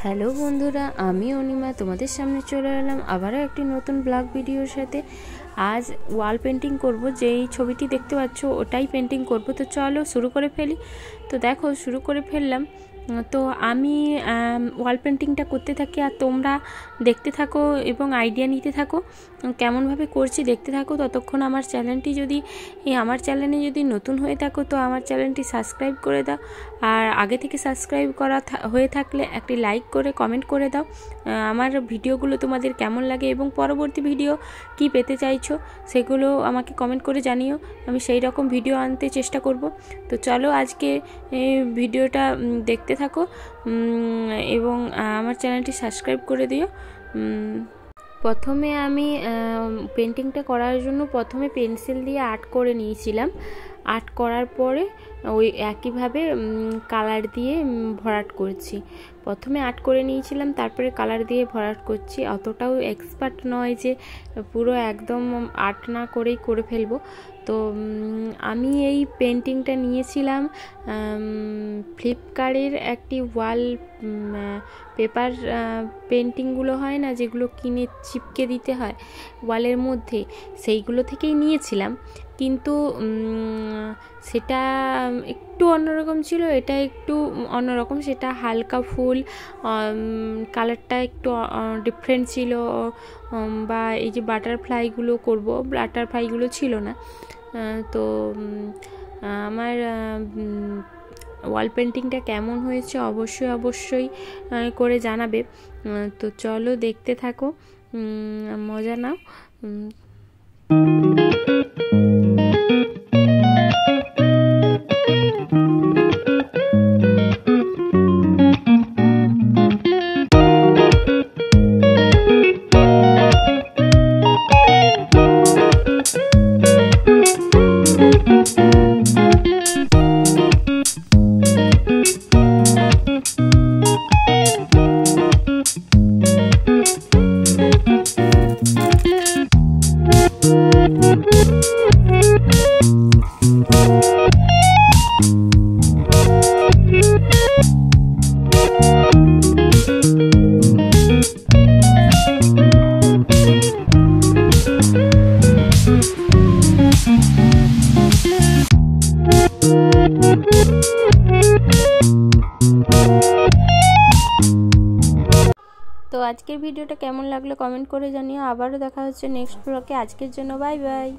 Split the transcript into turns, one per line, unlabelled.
Hello বন্ধুরা, আমি অনিমা তোমাদের সামনে চলে এলাম আবারও একটি নতুন ব্লগ ভিডিওর সাথে। আজ ওয়াল পেন্টিং করব, যেই ছবিটি দেখতে পাচ্ছ ওটাই পেন্টিং করব। তো চলো শুরু করে ফেলি। তো দেখো শুরু করে ফেললাম। তো আমি ওয়াল পেন্টিংটা করতে থাকি আর তোমরা দেখতে থাকো এবং আইডিয়া নিতে থাকো কেমনভাবে করছি, দেখতে থাকো। ততক্ষণ আমার চ্যানেলে যদি নতুন হয়ে থাকো তো আমার চ্যানেলটি সাবস্ক্রাইব করে দাও, আর আগে থেকে সাবস্ক্রাইব করা হয়ে থাকলে একটি লাইক করে কমেন্ট করে দাও আমার ভিডিওগুলো তোমাদের কেমন লাগে এবং পরবর্তী ভিডিও কি পেতে চাইছো সেগুলো আমাকে কমেন্ট করে জানিও। আমি সেই রকম ভিডিও আনতে চেষ্টা করব। তো চলো আজকে ভিডিওটা দেখতে থাকো এবং আমার চ্যানেলটি সাবস্ক্রাইব করে দিও। প্রথমে আমি পেন্টিংটা করার জন্য প্রথমে পেন্সিল দিয়ে আর্ট করে নিয়েছিলাম। আর্ট করার পরে ওই একইভাবে কালার দিয়ে ভরাট করছি। প্রথমে আর্ট করে নিয়েছিলাম, তারপরে কালার দিয়ে ভরাট করছি। অতটাও এক্সপার্ট নয় যে পুরো একদম আর্ট না করেই করে ফেলবো। তো আমি এই পেন্টিংটা নিয়েছিলাম ফ্লিপকার্টের একটি ওয়াল পেপার পেন্টিংগুলো হয় না, যেগুলো কিনে চিপকে দিতে হয় ওয়ালের মধ্যে, সেইগুলো থেকেই নিয়েছিলাম। কিন্তু সেটা একটু অন্যরকম ছিল, এটা একটু অন্যরকম। সেটা হালকা ফুল, কালারটা একটু ডিফারেন্ট ছিল। বা এই যে বাটারফ্লাইগুলো করব, বাটারফ্লাইগুলো ছিল না। তো আমার ওয়াল পেন্টিংটা কেমন হয়েছে অবশ্যই করে জানাবে। তো চলো দেখতে থাকো, মজা নাও। তো আজকের ভিডিওটা কেমন লাগলো কমেন্ট করে জানিও। আবারও দেখা হচ্ছে নেক্সট ব্লগে। আজকের জন্য বাই বাই।